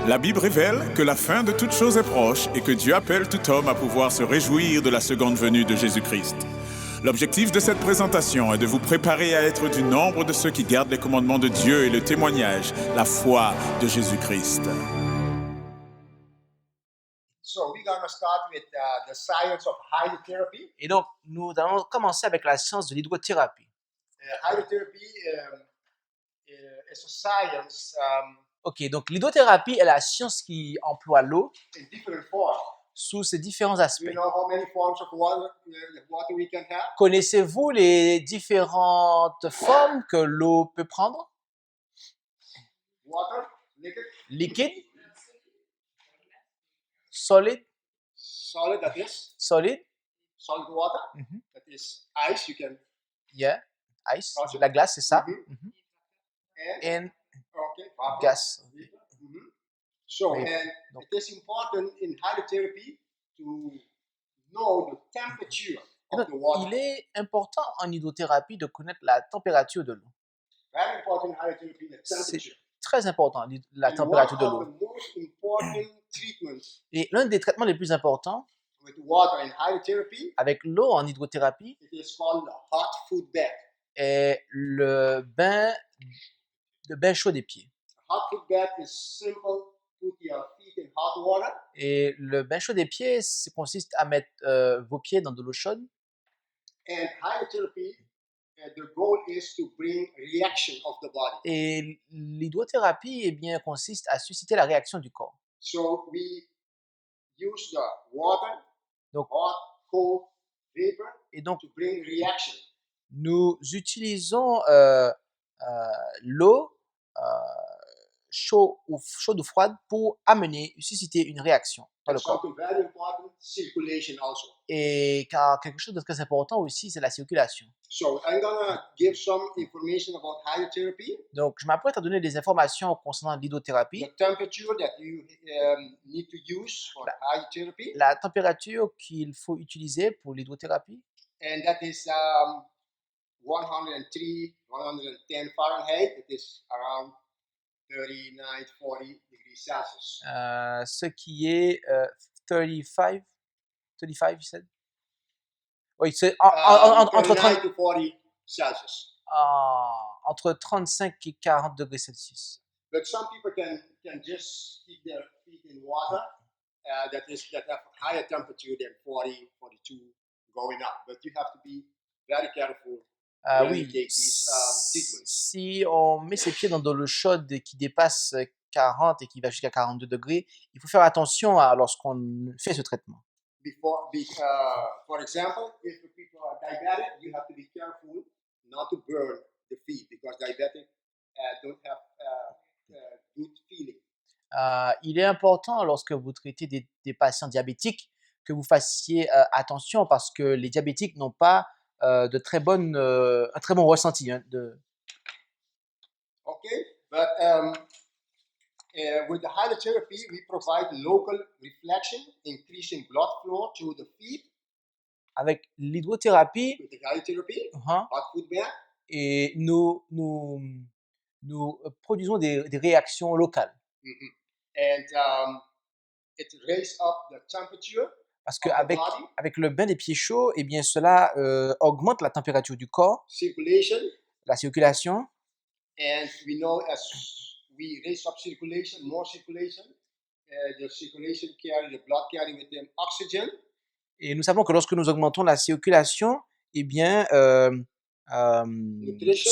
La Bible révèle que la fin de toute chose est proche et que Dieu appelle tout homme à pouvoir se réjouir de la seconde venue de Jésus-Christ. L'objectif de cette présentation est de vous préparer à être du nombre de ceux qui gardent les commandements de Dieu et le témoignage, la foi de Jésus-Christ. So we're going to start with the science of hydrotherapy. Et donc, nous allons commencer avec la science de l'hydrothérapie. Hydrotherapy is a science Ok, donc l'hydrothérapie est la science qui emploie l'eau in different forms. sous ses différents Do aspects. you know how many forms of water we can have? Connaissez-vous les différentes formes que l'eau peut prendre? Water, liquid, Liquide, solide, solid, that is solide, solid water. Mhm. That is ice, you can, yeah, ice, la glace, c'est ça, Mhm. Mhm. and and okay, vapor. gas. Mhm. So, Oui. and Donc- it is important in hydrotherapy to know the temperature Et of donc, the water. il est important en hydrothérapie de connaître la température de l'eau. Very important in hydrotherapy, the temperature. Très important, la And one température de of l'eau. the most important treatments Et l'un des traitements les plus importants with water in hydrotherapy, avec l'eau en hydrothérapie it is called the hot foot bath. est le bain chaud des pieds. A hot foot bath is simple. Put your feet in hot water Et le bain chaud des pieds consiste à mettre vos pieds dans de l'eau chaude. and hydrotherapy. The goal is to bring reaction of the body. Et l'hydrothérapie eh bien, consiste à susciter la réaction du corps. So we use the water, Donc- hot, cold, vapor Et donc, to bring reaction. nous utilisons l'eau chaude ou froide pour susciter une réaction dans And le corps. something very important, circulation also. Et car quelque chose de très important aussi, c'est la circulation. So I'm gonna give some information about hydrotherapy, Donc, je m'apprête à donner des informations concernant l'hydrothérapie, the temperature that you need to use for hydrotherapy, la température qu'il faut utiliser pour l'hydrothérapie. and that is 103, 110 Fahrenheit. It is around 39, 40 degrees Celsius. Ce qui est 35, you said? Oui, c'est entre 39 to 40 Celsius. entre 35 et 40 degrés Celsius. But some people can just keep their feet in water that have higher temperature than 40, 42 going up. But you have to be very careful when you Oui, take these treatments. si on met ses pieds dans de l'eau chaude qui dépasse 40 et qui va jusqu'à 42 degrés, il faut faire attention lorsqu'on fait ce traitement. For example, if the people are diabetic, you have to be careful not to burn the feet because diabetic don't have good feeling. Il est important lorsque vous traitez des patients diabétiques que vous fassiez attention parce que les diabétiques n'ont pas un très bon ressenti. Okay, but with the hydrotherapy, we provide local reflection, increasing blood flow through the feet. Avec l'hydrothérapie, With the hydrotherapy, uh-huh, hot foot bath, et nous produisons des réactions locales. and it raises up the temperature Parce of the qu'avec body, le bain des pieds chauds, eh bien, cela augmente la température du corps, circulation, la circulation. and we know as we raise up circulation, more circulation, the circulation carry the blood carry with them oxygen, Et nous savons que lorsque nous augmentons la circulation, eh bien, Nutrition.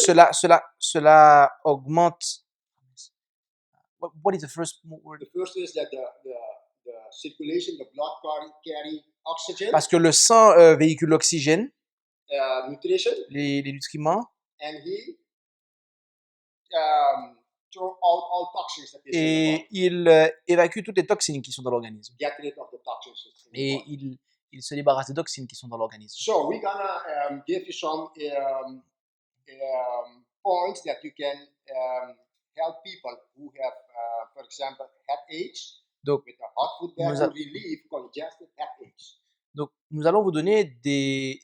cela augmente. What is the first word? The first is that the circulation, the blood carry oxygen, Parce que le sang véhicule l'oxygène, nutrition, les nutriments, and he throw out all toxins that is in the et body. il évacue toutes les toxines qui sont dans l'organisme. Get rid of the toxins that's in the Et body. il se débarrasse des toxines qui sont dans l'organisme. So we're gonna give you some points that you can help people who have, for example, headaches Donc, with a hot foot bath nous to a- relieve congested headaches. Donc, nous allons vous donner des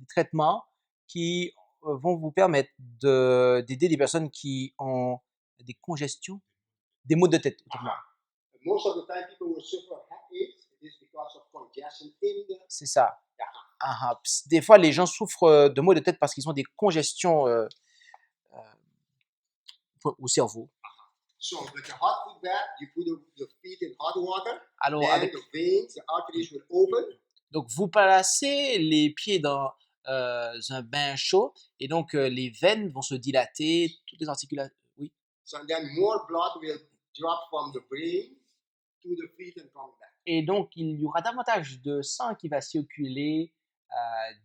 traitements qui vont vous permettre d'aider des personnes qui ont des congestions des maux de tête. Autrement. Most of the time, people will suffer headaches. It is because of congestion in the C'est ça. heart. Des fois, les gens souffrent de maux de tête parce qu'ils ont des congestions au cerveau. So with the hot foot bath, you put the feet in hot water. Alors, Then avec, the veins, the arteries will open. donc, vous placez les pieds dans un bain chaud et donc les veines vont se dilater, toutes les articulations. Oui. So then more blood will drop from the brain to the feet and come back. Et donc, il y aura davantage de sang qui va circuler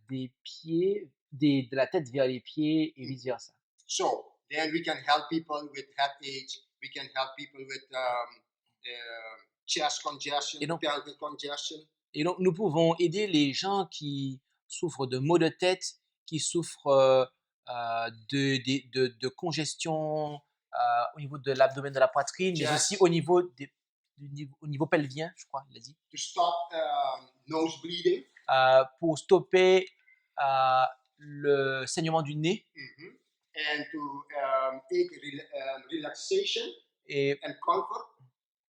des pieds, de la tête vers les pieds et vice versa. So then we can help people with headaches. We can help people with chest congestion, Et donc- pelvic congestion. Et donc, nous pouvons aider les gens qui souffrent de maux de tête, qui souffrent de congestion au niveau de l'abdomen, de la poitrine, mais Yes. aussi au niveau, au niveau pelvien, je crois, il a dit, To stop nose bleeding. pour stopper le saignement du nez Mhm. And to aid relaxation et, and comfort.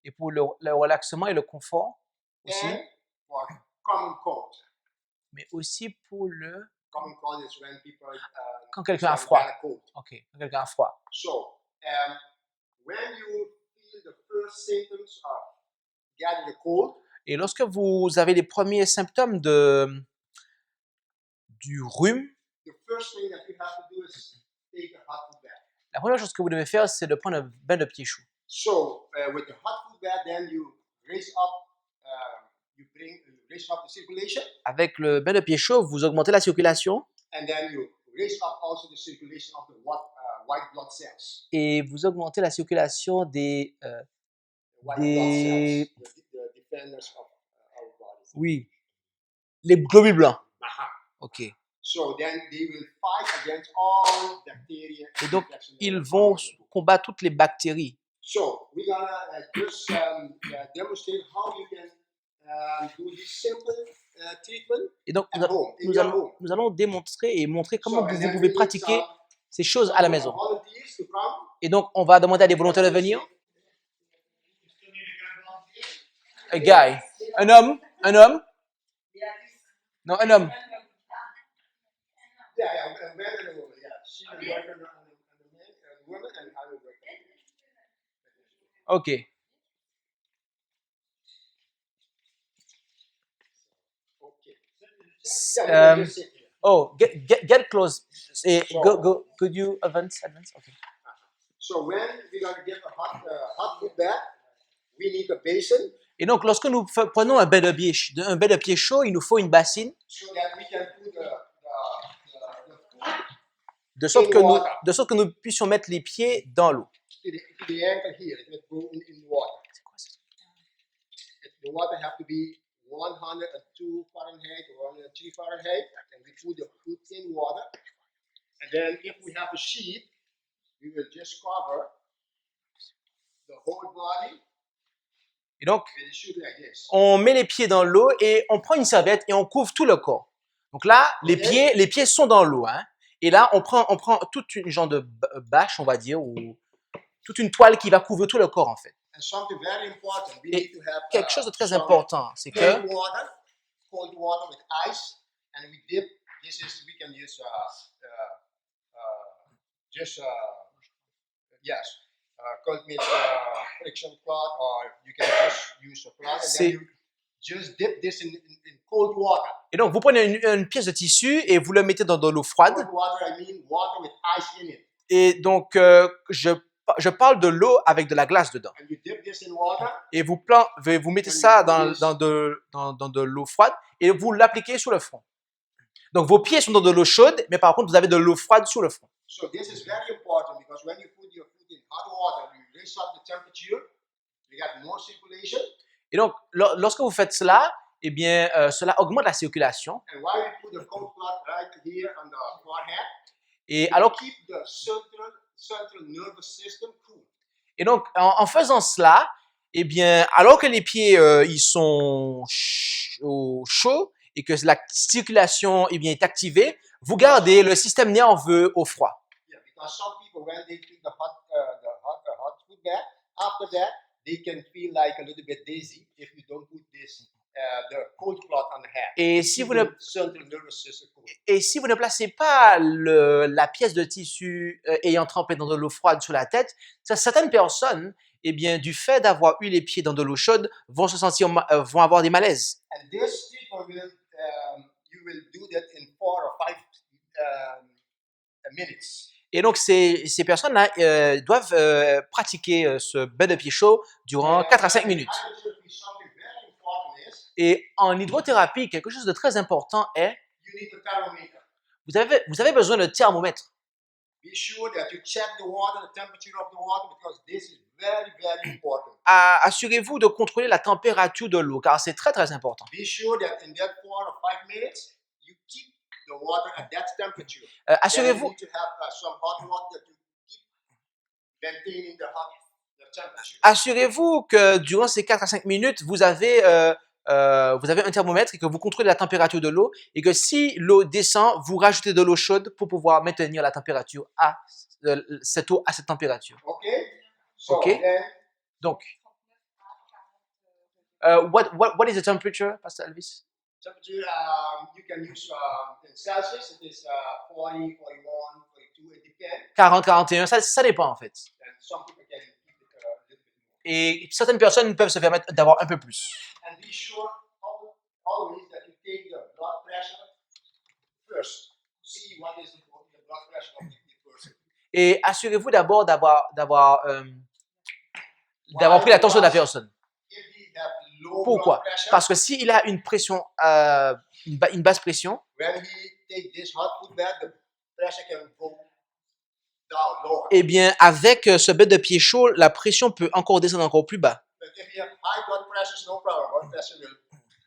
et pour le relaxement et le confort aussi, And for common cold. mais aussi pour le... Common cold is when people Quand quelqu'un a are froid. very cold. Ok, quand quelqu'un a froid. So when you feel the first symptoms of getting a cold, Et lorsque vous avez les premiers symptômes du rhume, the first thing that you have to do is take a hot foot bath. la première chose que vous devez faire, c'est de prendre un bain de pieds chaud. So with the hot foot bath, then you raise up, you raise up the circulation, Avec le bain de pieds chaud, vous augmentez la circulation and then you raise up also the circulation of the white blood cells. et vous augmentez la circulation des... The white Des- blood cells, the defenders of our body. oui, les globules blancs. Aha. Ok. So then they will fight against all bacteria. Et donc, infections. ils vont combattre toutes les bactéries. So we're gonna just demonstrate how you can do this simple treatment Et donc, at home, in your home. nous allons démontrer et montrer comment So, and vous then pouvez we need pratiquer some ces choses à la maison. volunteers to come. Et donc, on va demander à des volontaires de venir. Un guy. Un homme. Un homme. Non, un homme. Yeah, a man and a woman. Yeah, she will work on the man and woman, and I will work on the Ok. Okay. Yeah, we will just sit here. Oh, get close. Could you advance? Okay. So when we're gonna give a hot foot bath, we need a basin Et donc, lorsque nous prenons un bain de pied chaud, il nous faut une bassine so that we can put the food de sorte que nous puissions mettre les pieds dans l'eau. to the ankle here. It will go in the water. The water have to be 102 Fahrenheit or 103 Fahrenheit, and we put the food in water. And then if we have a sheet, we will just cover the whole body Et donc, with a sheet like this. on met les pieds dans l'eau et on prend une serviette et on couvre tout le corps. Donc là, les pieds sont dans l'eau. Hein. Et là, on prend toute une genre de bâche, on va dire, ou toute une toile qui va couvrir tout le corps, en fait. And something very important, we Et need to have quelque chose de très some important, c'est que cold water with ice, and we dip. We can use cold means friction cloth, or you can just use a cloth, and then you just dip this in cold water. Et donc, vous prenez une pièce de tissu et vous le mettez dans de l'eau froide. Cold water, I mean water with ice in it. Et donc, je parle de l'eau avec de la glace dedans. And you dip this in water, Et vous mettez ça dans de l'eau froide et vous l'appliquez sur le front. Donc, vos pieds sont dans de l'eau chaude, mais par contre, vous avez de l'eau froide sur le front. so this is very important because when you put your foot in hot water, you raise up the temperature, you get more circulation. Et donc, lorsque vous faites cela, eh bien, cela augmente la circulation. And while we put the cold cloth right here on the forehead, Et alors, keep the central nervous system cool. et donc, en faisant cela, eh bien, alors que les pieds ils sont chauds et que la circulation eh bien, est activée, vous gardez le système nerveux au froid. Yeah, because some people when they take the hot foot bath, after that, they can feel like a little bit dizzy if you don't put this the cold cloth on the head. Et si vous ne, Central nervous system cool. et si vous ne placez pas la pièce de tissu ayant trempé dans de l'eau froide sur la tête, certaines personnes, eh bien, du fait d'avoir eu les pieds dans de l'eau chaude, vont se sentir, vont avoir des malaises. And this treatment will you will do that in 4 or 5 minutes. Et donc, ces personnes-là doivent pratiquer ce bain de pied chaud durant 4 à 5 minutes. Something very important is Et en hydrothérapie, quelque chose de très important est, you need a thermometer. vous avez besoin de thermomètre. Be sure that you check the water, the temperature of the water, because this is very, very important. Assurez-vous de contrôler la température de l'eau, car c'est très, très important. Be sure that in that 4 or 5 minutes, you keep the water at that temperature. Then you Assurez-vous need to have some hot water that you keep maintaining the temperature. Assurez-vous que durant ces 4 à 5 minutes, vous avez un thermomètre et que vous contrôlez la température de l'eau et que si l'eau descend, vous rajoutez de l'eau chaude pour pouvoir maintenir la température à cette eau à cette température. Okay? So Okay. then Donc, what is the temperature, Pastor Elvis? temperature, you can use in Celsius, it is 40, 41, 42, it depends. 40, 41, ça dépend en fait. And some people can keep it a little bit more. Et certaines personnes peuvent se permettre d'avoir un peu plus. And be sure always that you take the blood pressure first. See what is the blood pressure of the person. Et assurez-vous d'abord d'avoir pris la tension de la personne. If he have low Pourquoi? blood pressure, Parce que s'il a une pression, une basse pression, when he take this hot food bath, the pressure can go down lower. eh bien, avec ce bain de pied chaud, la pression peut encore descendre encore plus bas. But if you have high blood pressure, no problem. Blood pressure will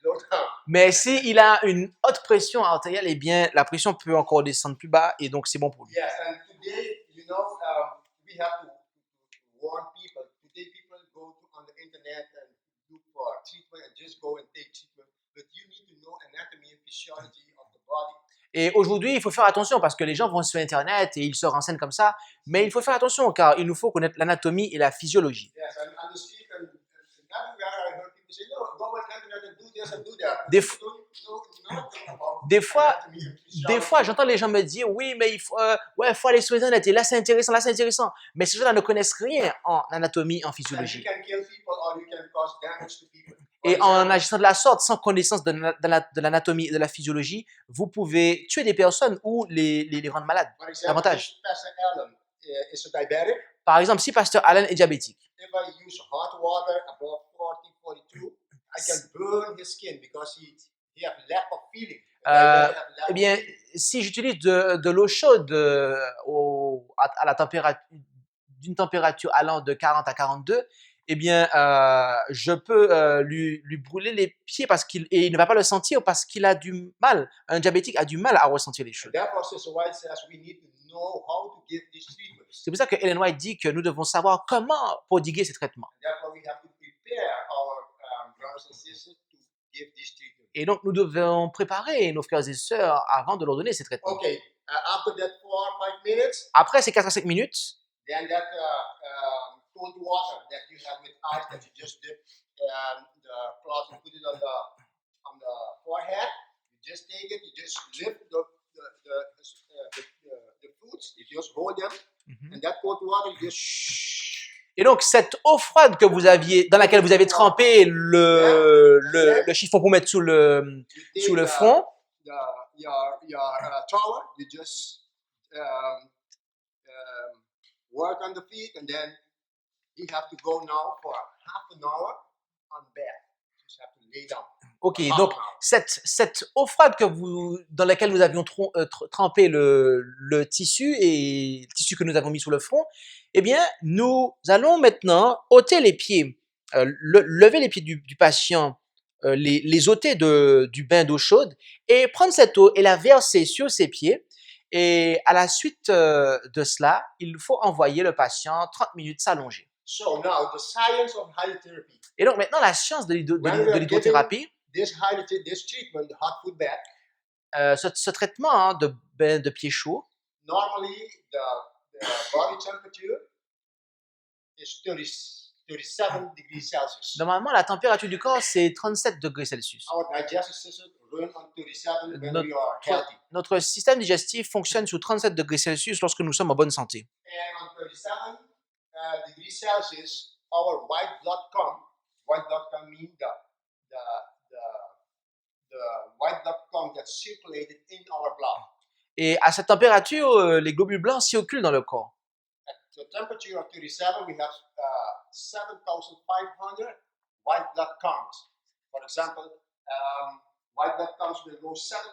go down. Mais s'il a une haute pression artérielle, eh bien, la pression peut encore descendre plus bas et donc c'est bon pour lui. Yes, and today, we have to warn people. Today, people go on the internet and look for treatment and just go and take treatment. But you need to know anatomy and physiology of the body. Et aujourd'hui, il faut faire attention parce que les gens vont sur Internet et ils se renseignent comme ça. Mais il faut faire attention car il nous faut connaître l'anatomie et la physiologie. Yes, and on the street and everywhere I heard people say, no, go on the internet and do this and do that. Des But you don't know nothing about Des fois, anatomy and physiology. j'entends les gens me dire, oui, mais il faut aller sur Internet et là, c'est intéressant, là, c'est intéressant. Mais ces gens-là ne connaissent rien en anatomie, en And you physiologie. can kill people or you can cause damage to people. Et en agissant de la sorte, sans connaissance de l'anatomie et de la physiologie, vous pouvez tuer des personnes ou les rendre malades. For example, Davantage. if Pastor Allen is a diabetic. Par exemple, si Pasteur Allen est diabétique, If I use hot water above 40, 42, I can burn his skin because he have lack of feeling. eh bien, si j'utilise de l'eau chaude à la température, d'une température allant de 40 à 42, eh bien, je peux lui brûler les pieds et il ne va pas le sentir parce qu'il a du mal. Un diabétique a du mal à ressentir les choses. Therefore, Sister White says we need to know how to give these treatments. C'est pour ça que Ellen White dit que nous devons savoir comment prodiguer ces traitements. Therefore, we have to prepare our brothers and sisters to give these treatments. Et donc, nous devons préparer nos frères et sœurs avant de leur donner ces traitements. Okay, after that 4 or 5 minutes, Après ces 4 à 5 minutes, then that cold water that you have with ice that you just dip the cloth and put it on the forehead, you just take it, you just lift the foods, you just hold them, and that cold water, you just et donc cette eau froide que vous aviez, dans laquelle vous avez trempé le chiffon pour mettre sous le front, your towel, you just work on the feet, and then you have to go now for half an hour on bed. You just have to lay down. Ok, donc cette eau froide dans laquelle nous avions trempé le tissu et le tissu que nous avons mis sur le front, eh bien, nous allons maintenant ôter les pieds, lever les pieds du patient, les ôter du bain d'eau chaude et prendre cette eau et la verser sur ses pieds. Et à la suite de cela, il faut envoyer le patient 30 minutes s'allonger. So now the science of hydrotherapy. Et donc maintenant, la science de l'hydrothérapie, this treatment, the hot foot bath, ce traitement de bain de pied chaud, normally the body temperature is 37 degrees Celsius. Normalement, la température du corps, c'est 37 degrés Celsius. Our digestive system runs on 37 when Notre, we are healthy. notre système digestif fonctionne sous 37 degrés Celsius lorsque nous sommes en bonne santé. And on 37 degrees Celsius, our white blood count means the white blood count that's circulated in our blood. Et à cette température, les globules blancs circulent dans le corps. At the temperature of 37, we have 7,500 white blood counts. For example, white blood counts will go 7,000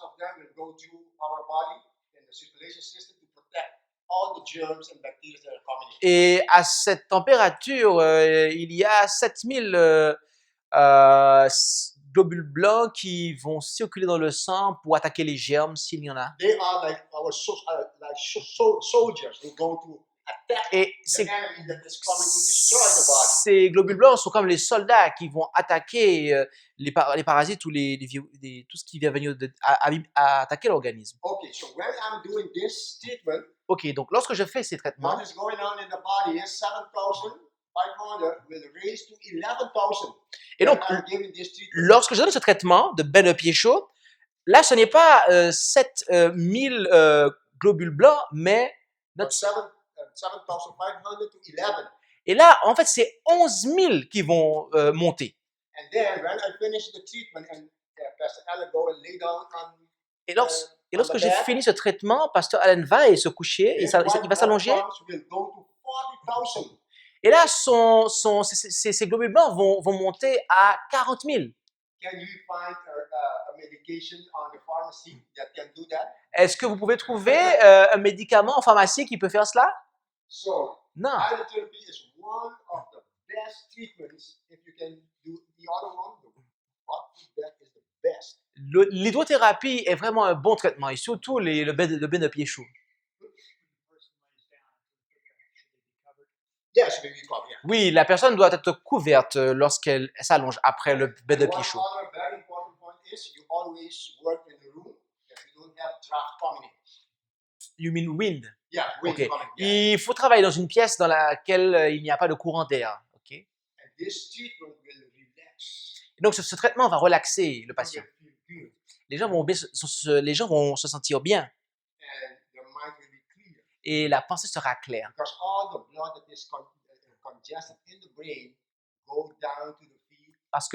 of them will go to our body in the circulation system to protect all the germs and bacteria that are coming in. Et à cette température, il y a 7000 globules blancs qui vont circuler dans le sang pour attaquer les germes s'il y en a. They are like our soldiers who go to attack Et the enemy that is coming to destroy the body. ces globules blancs sont comme les soldats qui vont attaquer les parasites ou tout ce qui vient venir à attaquer l'organisme. Okay, so when I'm doing this treatment, Ok, donc lorsque je fais ces traitements, what is going on in the body is 7,500 will raise to 11,000. et donc I'm giving this treatment. lorsque je donne ce traitement de bain de pied chaud, là ce n'est pas 7000 globules blancs, mais But 7,500 to 11. et là en fait c'est 11 000 qui vont monter. And then when I finish the treatment and Pastor Allen go and lay down on Et lorsque j'ai fini ce traitement, Pasteur Allen va et se coucher, et il va s'allonger. will go to 40,000. Et là, ces globules blancs vont monter à 40 000. Can you find a medication on the pharmacy that can do that? Est-ce que vous pouvez trouver un médicament en pharmacie qui peut faire cela? So, Non. hydrotherapy is one of the best treatments. If you can do the other one, the hot food bath is the best. L'hydrothérapie est vraiment un bon traitement, et surtout le bain de pied chaud. Yes, maybe cover. Yeah. Oui, la personne doit être couverte lorsqu'elle s'allonge après le bain de pied chaud. One other very important point is you always work in a room that you don't have draft coming in. You mean wind? Yeah, wind Okay. coming. Yeah. Il faut travailler dans une pièce dans laquelle il n'y a pas de courant d'air. Okay? And this treatment will relax. Et donc, ce traitement va relaxer le patient. You'll feel good. Les gens vont se sentir bien And your mind will be clear. et la pensée sera claire. Because all the blood that is congested in the brain go down to the feet. Parce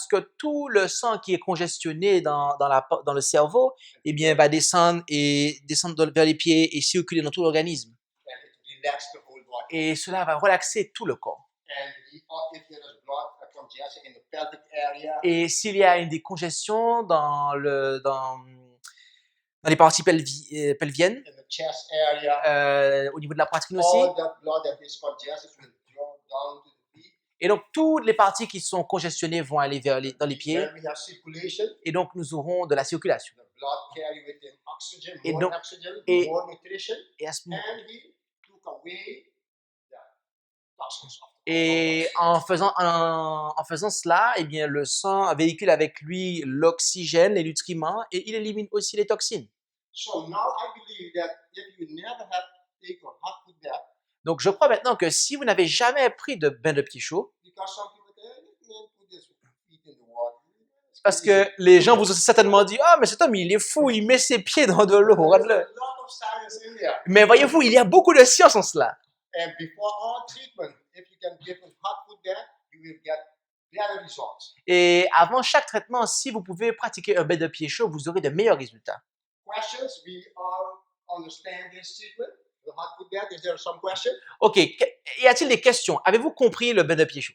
que tout le sang qui est congestionné dans le cerveau, eh bien, va descendre vers les pieds et circuler dans tout l'organisme. And it relaxes the whole body. Et cela va relaxer tout le corps. And if there is blood congestion in the pelvic area, Et s'il y a une décongestion dans les parties pelviennes, in the chest area, au niveau de la poitrine aussi, all that blood that is congested will draw down to the feet. et donc toutes les parties qui sont congestionnées vont aller dans les pieds, Then we have circulation. et donc nous aurons de la circulation. The blood carry with him oxygen, Et more donc- oxygen, et- more nutrition, Et à ce moment- and he took away the toxins of the Et en faisant cela, eh bien, le sang véhicule avec lui l'oxygène, les nutriments, et il élimine aussi les toxines. So now I believe that if you never have taken a hot food bath, Donc, je crois maintenant que si vous n'avez jamais pris de bain de pied chaud, because some people say, hey, this man put his feet in the water. It's parce crazy. que les gens vous ont certainement dit « Ah, mais cet homme, il est fou, il met ses pieds dans de l'eau, There's regarde-le. a lot of science in there. » Mais voyez-vous, il y a beaucoup de science en cela. And before all treatment, if you can give him hot food bath, you will get better results. Et avant chaque traitement, si vous pouvez pratiquer un bain de pied chaud, vous aurez de meilleurs résultats. Questions? We all understand this treatment, the hot food bath. Is there some question? Ok, y a-t-il des questions? Avez-vous compris le bain de pied chaud?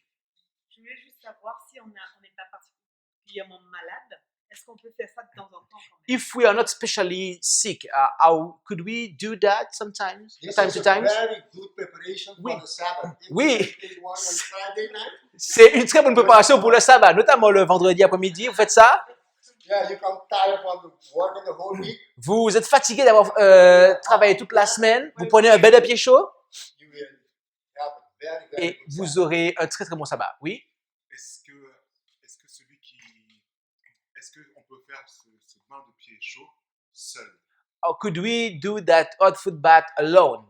Je voulais juste savoir si on n'est pas particulièrement malade, est-ce qu'on peut faire ça de temps en temps quand même? If we are not specially sick, could we do that sometimes, This time is to a time? very good preparation Oui. for the Sabbath. If Oui. you take one on Friday night, C'est une très bonne préparation pour le sabbat, notamment le vendredi après-midi. Vous faites ça, yeah, you come tired from the working the whole week, vous êtes fatigué d'avoir travaillé toute la semaine, vous prenez un bain de pied chaud you will have a very, very et good vous Sabbath. aurez un très très bon sabbat. Oui. Est-ce qu'on peut faire ce bain de pied chaud seul? Or could we do that hot foot bath alone?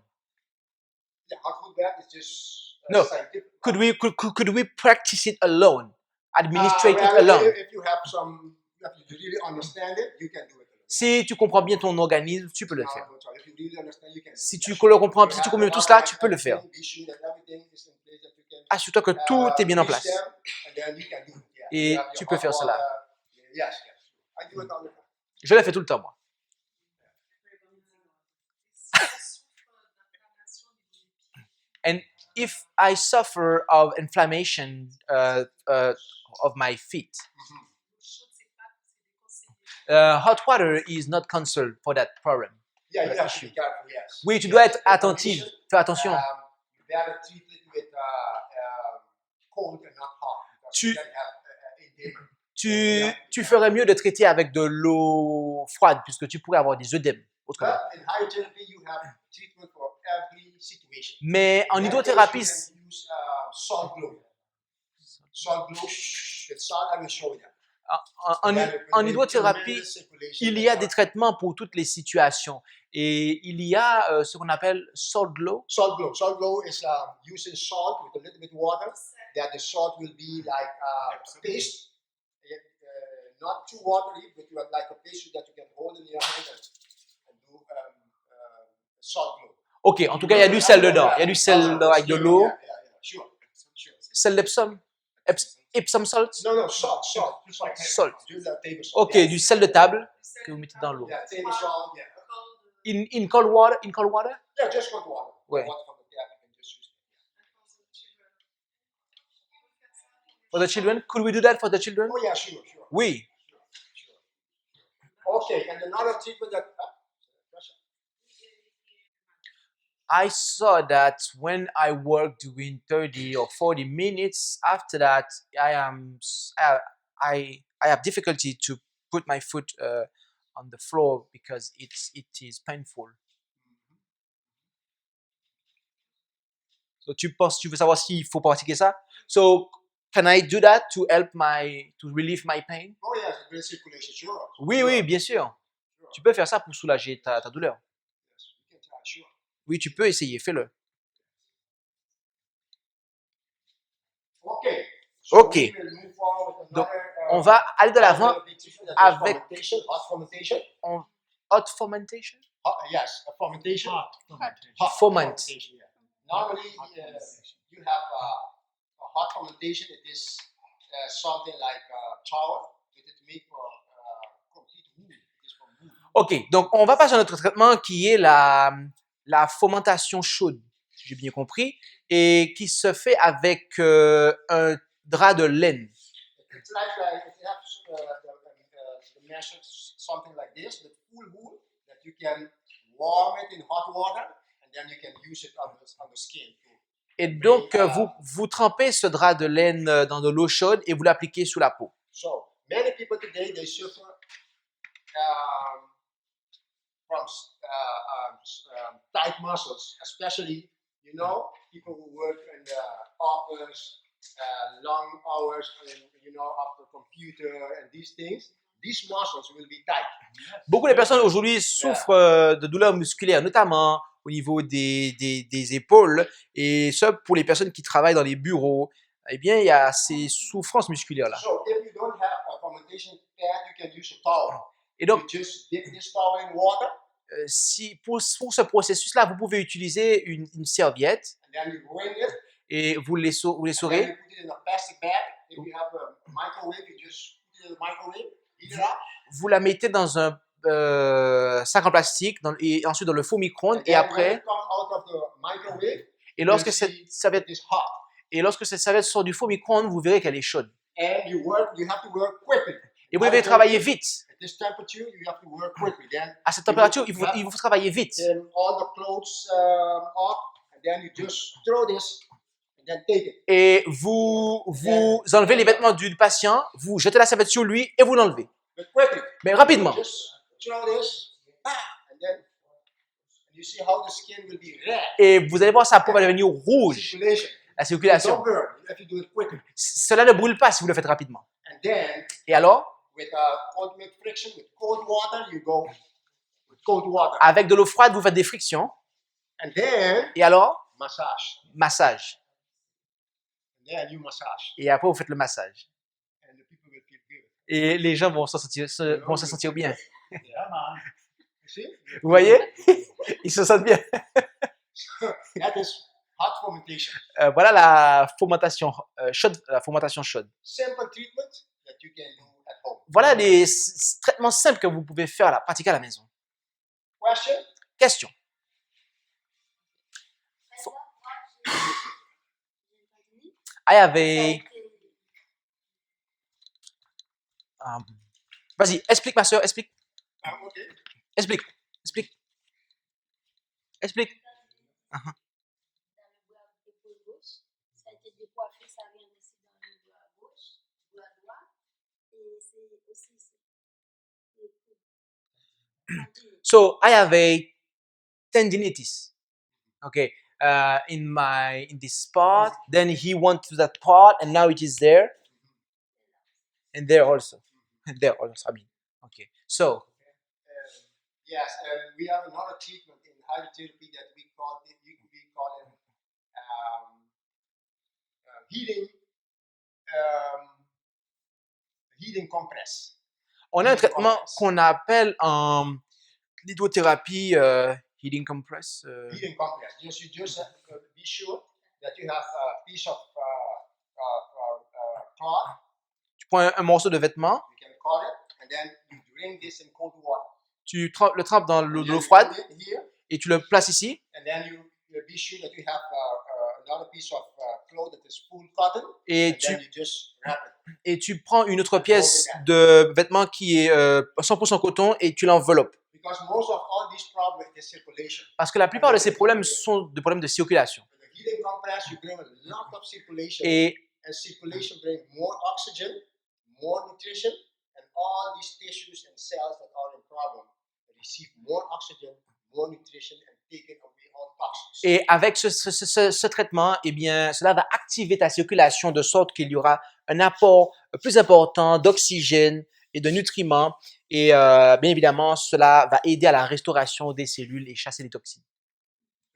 Yeah, hot foot bath is just No. scientific. Could we practice it alone? Administrate Well, it alone? if you have some, if you really understand it, you can do it alone. Si tu comprends bien ton organisme, tu peux le faire. If you really understand, you can do Si it. tu le comprends, si tu comprends tout cela, tu peux le faire. Be sure that everything is in place that you can, Assure-toi que tout est bien en reach place. them, and then you can do it. Yeah. Et You have tu your peux hot faire cela. water. Yes, yes. I do it all the time. Je le fais tout le temps, moi. And if I suffer of inflammation of my feet, hot water is not counseled for that problem. Yeah, you That have to issue. be careful, yes. Oui, tu Yes, dois être the attentif, condition, fais attention. You better treat it with cold and not hot. Because Tu- you can have edema. Tu ferais mieux de traiter avec de l'eau froide puisque tu pourrais avoir des œdèmes autrement. But in hydrotherapy, you have treatment for every situation. Mais en In that hydrothérapie, case, you can use salt glow. Salt glow with salt, I will show you that. en hydrothérapie, il y a des traitements pour toutes les situations. Et il y a ce qu'on appelle salt glow. Salt glow. Salt glow is using salt with a little bit of water. That the salt will be like paste, not too watery, but you have like a paste that you can hold in your hand and do salt glow. Ok, en tout cas, il y a du sel dedans. Il y a du sel avec de l'eau. Yeah, sure. Sel d'Epsom. Epsom salt. No, salt. Salt. Just a table salt. Ok, du sel de table que vous mettez dans l'eau. Yeah, table salt. Yeah. In cold water? In cold water? Yeah, just cold water. Ouais. Water from the tap, you can just use it. For the children? Could we do that for the children? Oh yeah, sure. Oui. Okay, and another treatment that. I saw that when I work during 30 or 40 minutes, after that, I have difficulty to put my foot on the floor because it is painful. So tu veux savoir s'il faut pratiquer ça? So can I do that to relieve my pain? Oh yes, brain circulation, sure. Oui, bien sûr. Tu peux faire ça pour soulager ta douleur. Yes, you can try, sure. Oui, tu peux essayer, fais-le. Okay. Ok. We will move forward with Donc, another, on va aller de l'avant avec- hot fermentation. Hot fermentation? Yes, a fermentation. Hot foment. fermentation, yeah. Normally, you have a hot fermentation. It is something like tower. It is made for complete wood. It is from wood. Ok, donc on va passer à notre traitement qui est la fomentation chaude, si j'ai bien compris, et qui se fait avec un drap de laine. It's like it has the measure something like this, the full wool that you can warm it in hot water and then you can use it on the skin too. Et donc, vous trempez ce drap de laine dans de l'eau chaude et vous l'appliquez sous la peau. So many people today they suffer from tight muscles, especially people who work in the office, long hours, and after computer and these things. These muscles will be tight. Beaucoup de personnes aujourd'hui souffrent de douleurs musculaires, notamment au niveau des épaules. Et ça, pour les personnes qui travaillent dans les bureaux, eh bien, il y a ces souffrances musculaires-là. So if you don't have a fermentation pad, you can use a towel. Et donc, You just dip this towel in water, pour ce processus-là, vous pouvez utiliser une serviette and then you wring it, et vous l'essorez. and then you put it in a plastic bag. If you have a microwave, you just put it in the microwave, heat it up, Vous la mettez dans un sac en plastique et ensuite dans le four micro-ondes. and Et then when après, it comes out of the microwave, et lorsque you cette see serviette, it is hot. sort du four micro-ondes, vous verrez qu'elle est chaude. And you have to work quickly. Et vous devez travailler vite. At this temperature, you have to work quickly. Then À cette température, il faut travailler vite. then all the clothes off, and then you just throw this, and then take it. Et vous enlevez les vêtements du patient, vous jetez la serviette sur lui et vous l'enlevez. But quickly. Mais rapidement. You just throw this, and then you see how the skin will be red. Et vous allez voir, sa peau va devenir rouge. Circulation. La circulation. Don't burn. You have to do it quickly. Cela ne brûle pas si vous le faites rapidement. And then Et alors, with cold milk friction, with cold water, you go with cold water. avec de l'eau froide, vous faites des frictions. And then Et alors, Massage. And then you massage. Et après, vous faites le massage. And the people will feel good. Et les gens vont se sentir bien. Yeah, man. You see? Vous voyez? Ils se sentent bien. That is hot fermentation. Voilà la fermentation chaude. La fermentation chaude. Simple treatment that you can do at home. Voilà les traitements simples que vous pouvez faire, pratiquer à la maison. Question? Question. I have a... Vas-y, explique ma soeur, explique. Okay. Explique. Dans le bois d'épaule gauche, ça a été décoiffé, ça vient aussi dans le bois gauche, bois droit, et c'est aussi So I have a tendinitis. Okay. In this spot, then he went to that part, and now it is there, and there also, and there also. I mean, okay. So Yes, and we have another treatment in hydrotherapy that we call it heating compress. on a un traitement qu'on appelle en l'hydrothérapie heating compress. Heating compress. You just have to be sure that you have a piece of cloth. Tu prends un morceau de vêtement, You can cut it, and then you drink this in cold water. tu le trempes dans de And l'eau then froide you put it here, et tu le places ici. and then you be sure that you have another piece of cloth that is full cotton, Et and then you just wrap it. et tu prends une autre pièce de vêtement qui est 100% coton et tu l'enveloppes. Because most of all these problems is circulation. Parce que la plupart de ces problèmes sont des problèmes de circulation. With the heating compress, you bring a lot of circulation, Et and circulation brings more oxygen, more nutrition, and all these tissues and cells that are in problem receive more oxygen, more nutrition, and taking away all toxins. Et avec ce traitement, eh bien, cela va activer ta circulation de sorte qu'il y aura un apport plus important d'oxygène et de nutriments. Et bien évidemment, cela va aider à la restauration des cellules et chasser les toxines.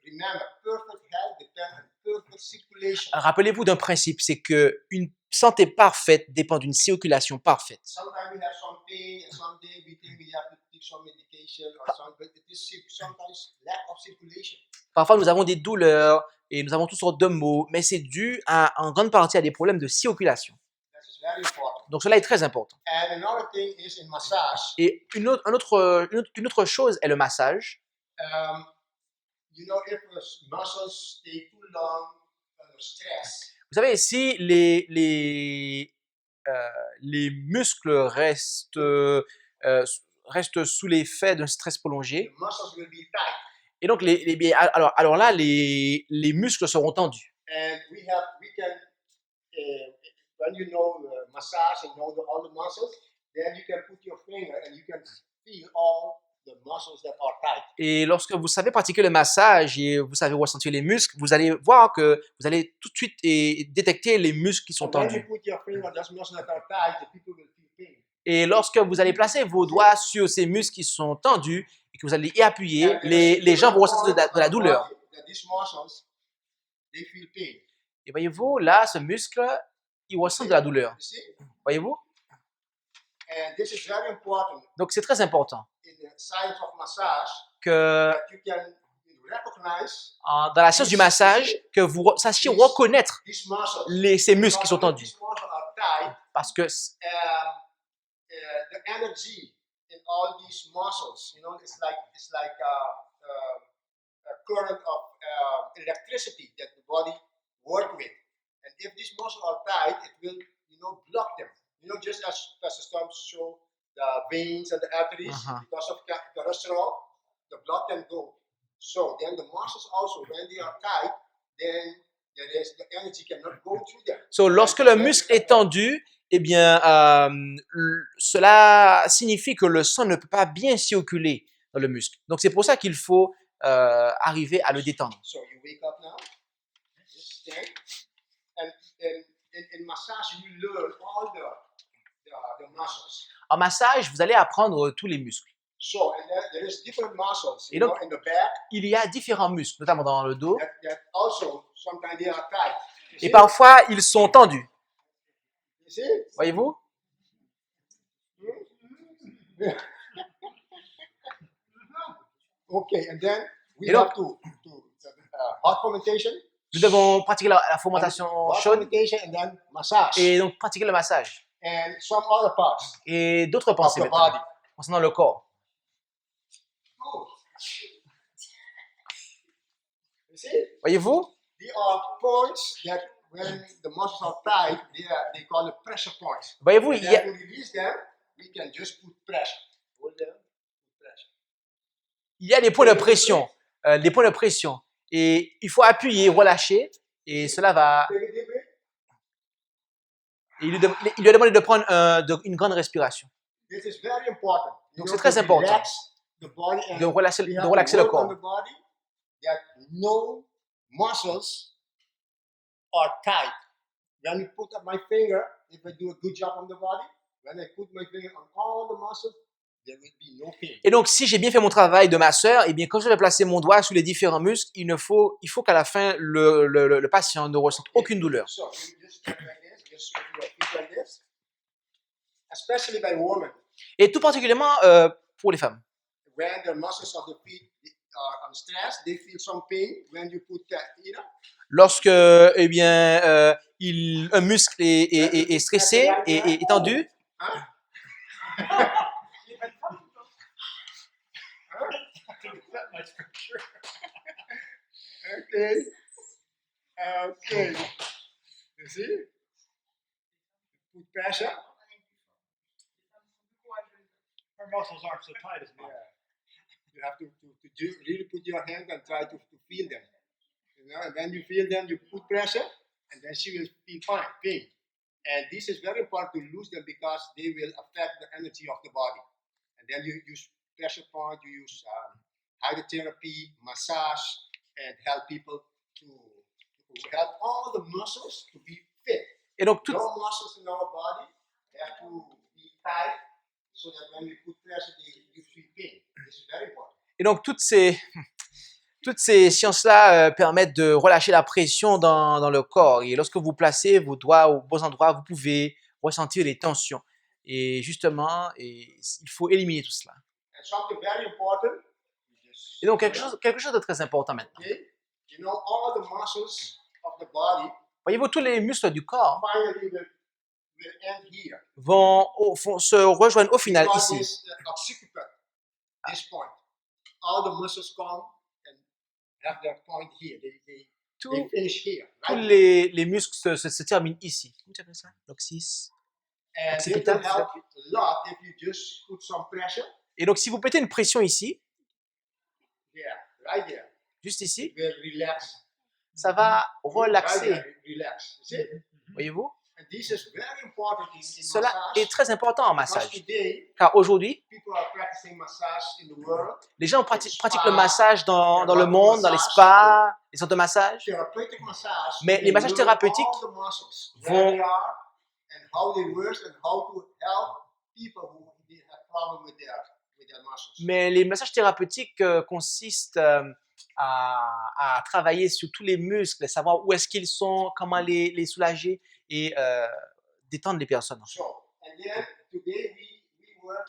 Remember, perfect health depends on perfect circulation. Rappelez-vous d'un principe, c'est qu'une santé parfaite dépend d'une circulation parfaite. Sometimes we have some pain, and some day we think we have to take some medication or something, but it is sometimes lack of circulation. Parfois, nous avons des douleurs et nous avons toutes sortes de maux, mais c'est dû en grande partie à des problèmes de circulation. That is very important. Donc, cela est très important. And another thing is in massage. Et une autre chose est le massage. You know, if the muscles stay too long under stress, Vous savez, si les muscles restent sous l'effet d'un stress prolongé, the muscles will be tight. et donc alors là, les muscles seront tendus. And we can, when you know massage and know all the muscles, then you can put your finger and you can feel all the muscles that are tight. Et lorsque vous savez pratiquer le massage et vous savez ressentir les muscles, vous allez voir que vous allez tout de suite détecter les muscles qui sont And when tendus. you put your finger on those muscles that are tight, the people will feel pain. Et lorsque vous allez placer vos doigts sur ces muscles qui sont tendus et que vous allez y appuyer, les gens vont ressentir de la douleur. That these muscles, they feel pain. Et voyez-vous, là, ce muscle, il ressent de la douleur. You see? Voyez-vous? And this is very important Donc, c'est très important in the science of massage que that you can recognize dans la science du massage, que vous sachiez reconnaître these muscles. ces muscles qui sont Because tendus. these muscles are tight. Parce que The energy in all these muscles, you know, it's like a current of electricity that the body work with. And if these muscles are tight, it will, block them. You know, just as Pastor Storm showed the veins and the arteries because of cholesterol, the blood can go. So then the muscles also, when they are tight, then the energy cannot go through them. lorsque le muscle est tendu, eh bien, cela signifie que le sang ne peut pas bien circuler dans le muscle. Donc, c'est pour ça qu'il faut arriver à le détendre. So you wake up now, just stand, and in massage you learn all the muscles. En massage, vous allez apprendre tous les muscles. So, and then there is different muscles, Et donc- in the back Il y a différents muscles, notamment dans le dos, that also sometimes they are tight. You et see? parfois ils sont tendus. You see? Voyez-vous? Okay, and then we Et donc- have to hot fermentation, Nous devons pratiquer la fermentation hot chaude fermentation, and then massage, et donc pratiquer le massage and some other parts et d'autres of pensées the maintenant, body. concernant le corps. You see? Voyez-vous? There are points that when the muscles are tight, they call it pressure points. Voyez-vous, And il y a, then to release them, we can just put pressure. Hold them, put pressure. il y a des points de pression, et il faut appuyer, relâcher, et cela va. Take a deep breath. Et il lui a demandé de prendre une grande respiration, This is very important. You Donc, know, c'est très to important. relax the body and de relaxer, we de have to relaxer le work on corps. the body that no muscles are tight. When you put up my finger, if I do a good job on the body, when I put my finger on all the muscles, there will be no pain. Et donc, si j'ai bien fait mon travail de masseur, eh bien, quand je vais placer mon doigt sous les différents muscles, il faut qu'à la fin, le patient ne ressente aucune douleur. So you just do like this, just put your feet like this, especially by women. Et tout particulièrement pour les femmes. When the muscles of the feet are on stress, they feel some pain when you put that, Lorsque, eh bien, un muscle est stressé et tendu, Huh? Okay. Okay. You see? Put pressure. Her muscles aren't so tight as mine. You have to really put your hand and try to feel them. You know, and when you feel them, you put pressure, and then she will feel fine, pain. And this is very important to lose them because they will affect the energy of the body. And then you use pressure point, you use hydrotherapy, massage, and help people to help all the muscles to be fit. et donc tout, No muscles in our body have to be tight so that when we put pressure, you feel pain. This is very important. et donc toutes ces sciences-là permettent de relâcher la pression dans le corps. Et lorsque vous placez vos doigts aux bons endroits, vous pouvez ressentir les tensions. Et justement, il faut éliminer tout cela. And something very important. Et donc quelque chose de très important maintenant. Okay? You know, all the muscles of the body Voyez-vous, tous les muscles du corps finally will end here. vont se rejoindre au final Because ici. this occiput, this point, all the muscles come and have their point here. They Tous finish here. tous Right? les muscles se terminent ici. Comment tu appelles ça? L'occis. And it will occipital. help a lot if you just put some pressure. Et donc, si vous mettez une pression ici, Yeah, right there. juste ici, It will relax. ça va Right relaxer. there, relax. You see? Voyez-vous? And this is very important in Cela massage. est très important en Because massage. today, Car aujourd'hui, people are practicing massage in the world. les gens pratiquent le massage dans le monde, dans les spas, les centres de massage. Therapeutic massage. Mais les massages thérapeutiques all the muscles, vont- where they are and how they work and how to help people who have problems with their muscles. Mais les massages thérapeutiques consistent à travailler sur tous les muscles, savoir où est-ce qu'ils sont, comment les soulager et détendre les personnes. So, and then today we work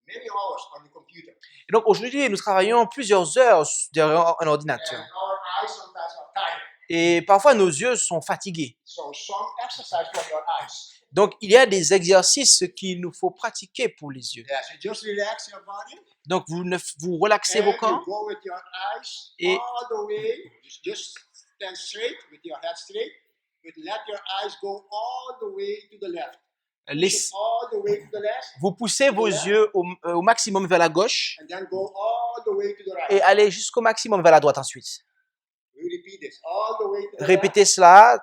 many hours on the computer. Et donc aujourd'hui, nous travaillons plusieurs heures derrière un And ordinateur. our eyes sometimes are tired. Et parfois, nos yeux sont fatigués. So some exercise for your eyes. Donc, il y a des exercices qu'il nous faut pratiquer pour les yeux. Yes, you just relax your body. Donc, vous relaxez vos And corps you go with your eyes Et- all the way. Just stand straight with your head straight. But let your eyes go all the way to the left. laissez- All the way to the left. vous poussez vos yeux au maximum vers la gauche And then go all the way to the right. et allez jusqu'au maximum vers la droite ensuite. We repeat this. All the way to the Répétez cela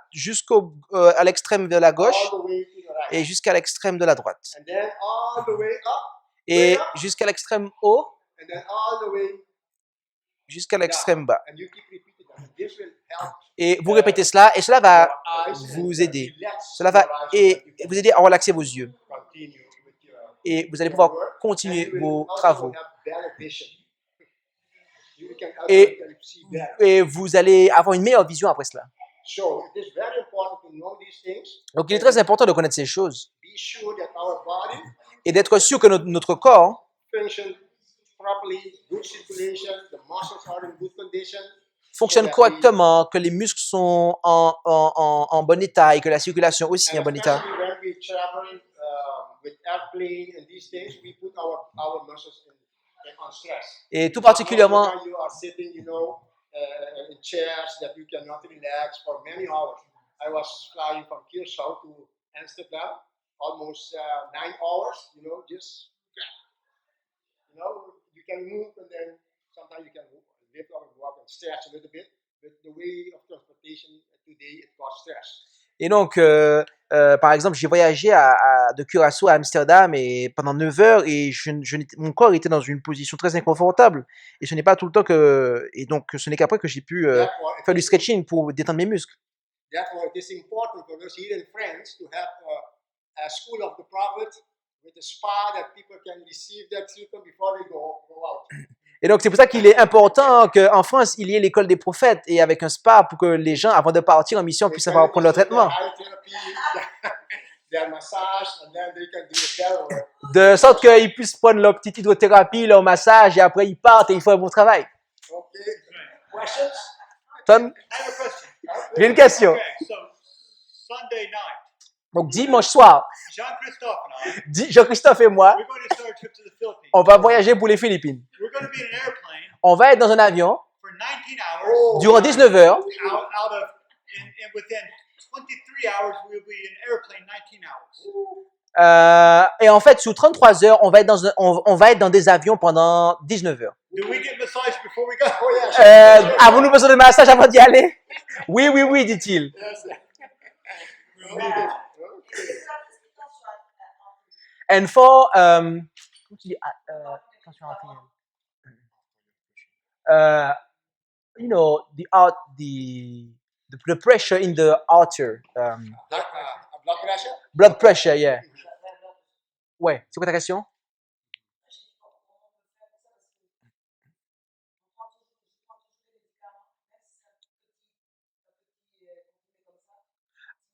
à l'extrême de la left. gauche All the way to the right. et jusqu'à l'extrême de la droite. And then all the way up. Et jusqu'à l'extrême haut, And then all the way. jusqu'à l'extrême bas. And you keep repeating that. And this will help Et vous répétez cela et cela va your eyes vous and aider. relax Cela va your eyes so that you can vous aider à relaxer vos yeux. continue with your et vous allez your pouvoir work, continuer and you will vos also travaux. have better vision. You can Et, also see better. et vous allez avoir une meilleure vision après cela. So it is very important to know these things. Donc, il est très important de connaître ces choses Be sure that our body et d'être sûr que notre corps functions properly, good circulation, the muscles are in good condition. fonctionne correctement, que les muscles sont en bon état et que la circulation aussi est en And bon état. especially when we travel with airplane and these things, we put our muscles on stress. Et tout So most of the particulièrement, time you are sitting, in chairs that you cannot relax for many hours. I was flying from Curaçao to Amsterdam, almost 9 hours. Just you can move and then sometimes you can lift or walk and stretch a little bit. But the way of transportation today it causes stress. et donc, par exemple, j'ai voyagé de Curaçao à Amsterdam et pendant 9 heures et mon corps était dans une position très inconfortable et ce n'est pas tout le temps et donc ce n'est qu'après que j'ai pu Therefore, faire du stretching pour détendre mes muscles. Therefore, it is important for us here in France to have a school of the prophet with a spa that people can receive their treatment before they go out. Et donc, c'est pour ça qu'il est important qu'en France, il y ait l'école des prophètes et avec un spa pour que les gens, avant de partir en mission, puissent avoir prendre leur traitement. Their massage, and then they can do the better work. De sorte qu'ils puissent prendre leur petite hydrothérapie, leur massage et après ils partent et ils font un bon travail. Okay. Questions? Tom, I have a question. j'ai une question. Okay, so Sunday night, Donc, dimanche soir, Jean-Christophe and I, Jean-Christophe et moi, we're going to start a trip to the Philippines. on va voyager pour les Philippines. We're going to be in an airplane On va être dans un avion for 19 hours. durant 19 heures. Out of, and within 23 hours, we'll be in an airplane 19 hours. Et en fait, sous 33 heures, on va être dans des avions pendant 19 heures. Do we get massage before we go? Oh, yes. Avons-nous besoin de massage avant d'y aller? Oui, oui, oui, dit-il. Yes. We'll need it. And for, comment tu dis, attention artérielle. The pressure in the artery. Blood pressure? Blood pressure, yeah. Ouais, c'est quoi ta question?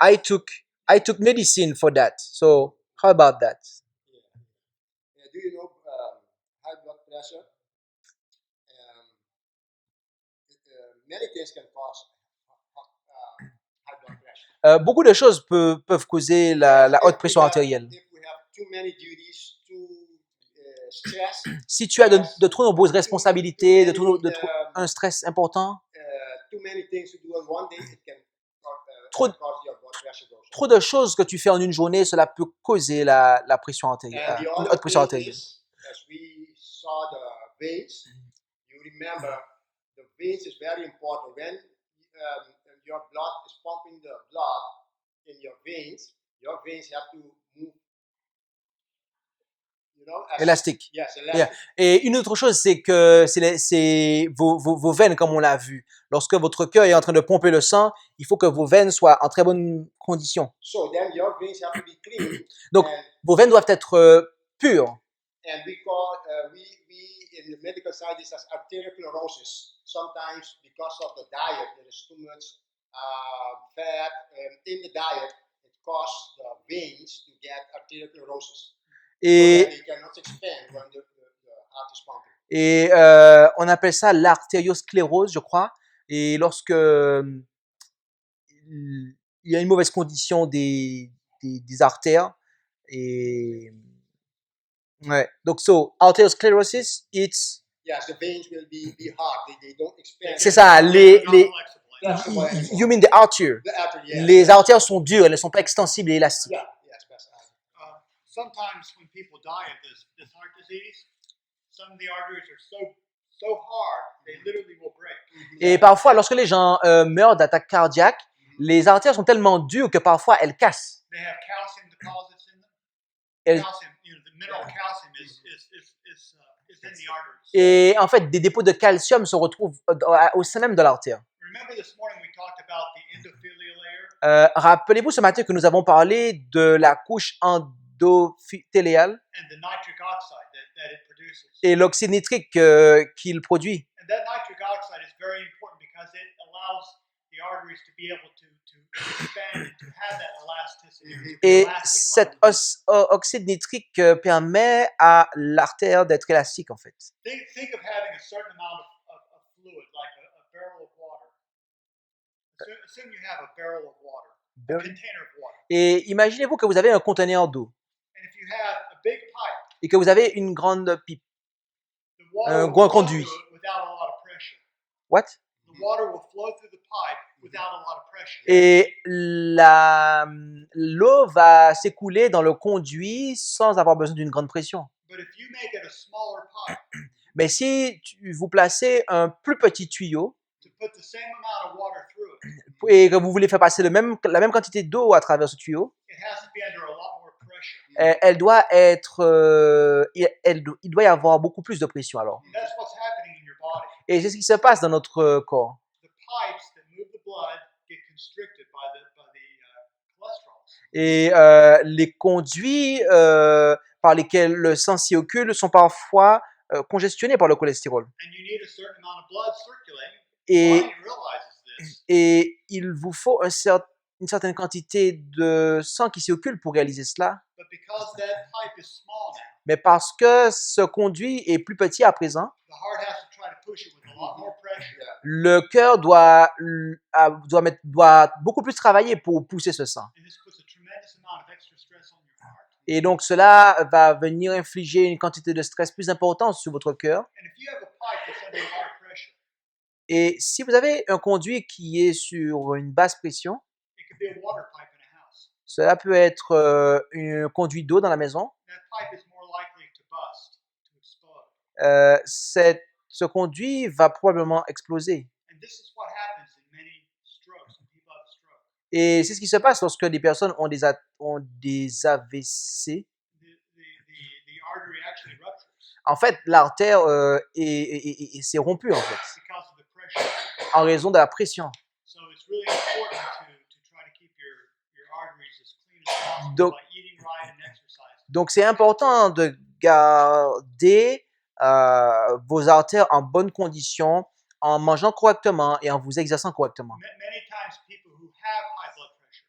I took medicine for that. So how about that? Yeah, do you know high blood pressure? Many things can cause high blood pressure. Beaucoup de choses peuvent causer la haute pression artérielle. If we have too many duties, too stress, Si tu as de trop nombreuses responsabilités, un stress important, too many things to do in one day, it can Trop- cause your blood pressure goes up. trop de choses que tu fais en une journée, cela peut causer la pression artérielle, And the une other haute pression thing artérielle. is, as we saw the veins, you remember the veins is very important. When your blood is pumping the blood in your veins have to move. Élastique. Yes, elastic. Yeah. Et une autre chose, c'est que c'est vos veines, comme on l'a vu. Lorsque votre cœur est en train de pomper le sang, il faut que vos veines soient en très bonne condition. So then your veins have to be clean. Donc, and, vos veines doivent être pures. and we call we in the medical side this as arteriosclerosis. Sometimes because of the diet, there is too much fat in the diet. It causes the veins to get arteriosclerosis. Et, So that they cannot expand when the heart is pumping. et on appelle ça l'artériosclérose, je crois. Et lorsque il y a une mauvaise condition des artères. Et ouais. Donc, arteriosclerosis, it's Yes, the veins will be hard. They don't expand. c'est ça. Not flexible. That's the way it's You mean the artery? the artery, yes. Les artères sont dures, elles ne sont pas extensibles et élastiques. Yeah, yes, that's right. Sometimes when people die of this heart disease, some of the arteries are so hard they literally will break. Et parfois, lorsque les gens meurent d'attaque cardiaque, les artères sont tellement dures que parfois elles cassent. They have calcium deposits in them. Elles- Calcium, the mineral calcium is in the arteries. Et en fait, des dépôts de calcium se retrouvent au sein même de l'artère. Remember this morning we talked about the endothelial layer? Rappelez-vous ce matin que nous avons parlé de la couche d'eau théléale and the nitric oxide that it produces. et l'oxyde nitrique qu'il produit. And that nitric oxide is very important because it allows the arteries to be able to expand and to have that elasticity. Et elastic cet oxyde nitrique permet à l'artère d'être élastique en fait. Think of having a certain amount of fluid, like a barrel of water. Assume you have a barrel of water, a container of water. Et imaginez-vous que vous avez un conteneur d'eau And if you have a big pipe, et que vous avez une grande pipe. the water Un will grand flow conduit. through it without a lot of pressure. What? The water will flow through the pipe without a lot of pressure. Et l'eau va s'écouler dans le conduit sans avoir besoin d'une grande pression. But if you make it a smaller pipe Mais si vous placez un plus petit tuyau to put the same amount of water through it, et que vous voulez faire passer la même quantité d'eau à travers ce tuyau, it has to be under a lot more pressure. elle doit être, il doit y avoir beaucoup plus de pression alors. And that's what's happening in your body. Et c'est ce qui se passe dans notre corps. The pipes that move the blood get constricted by the cholesterol. Et les conduits par lesquels le sang circule sont parfois congestionnés par le cholestérol. And you need a certain amount of blood circulating. Et, Body realizes this. et il vous faut une certaine quantité de sang qui circule pour réaliser cela. But because that pipe is small now, Mais parce que ce conduit est plus petit à présent, the heart has to try to push it with a lot more pressure. le cœur doit beaucoup plus travailler pour pousser ce sang. And this puts a tremendous amount of extra stress on your heart. Et donc cela va venir infliger une quantité de stress plus importante sur votre cœur. And if you have a pipe that's under a lot of pressure, Et si vous avez un conduit qui est sur une basse pression, it could be a water pipe in a house. cela peut être un conduit d'eau dans la maison. That pipe is more likely to bust, to explode. Ce conduit va probablement exploser. And this is what happens in many strokes when people have a stroke. Et c'est ce qui se passe lorsque des personnes ont des AVC. The artery actually ruptures En fait, l'artère s'est rompue en fait, because of the pressure. en raison de la pression. So it's really important to try to keep your arteries as clean as possible Donc- by eating right and exercising. Donc c'est important de garder vos artères en bonne condition, en mangeant correctement et en vous exerçant correctement. Many times people who have high blood pressure,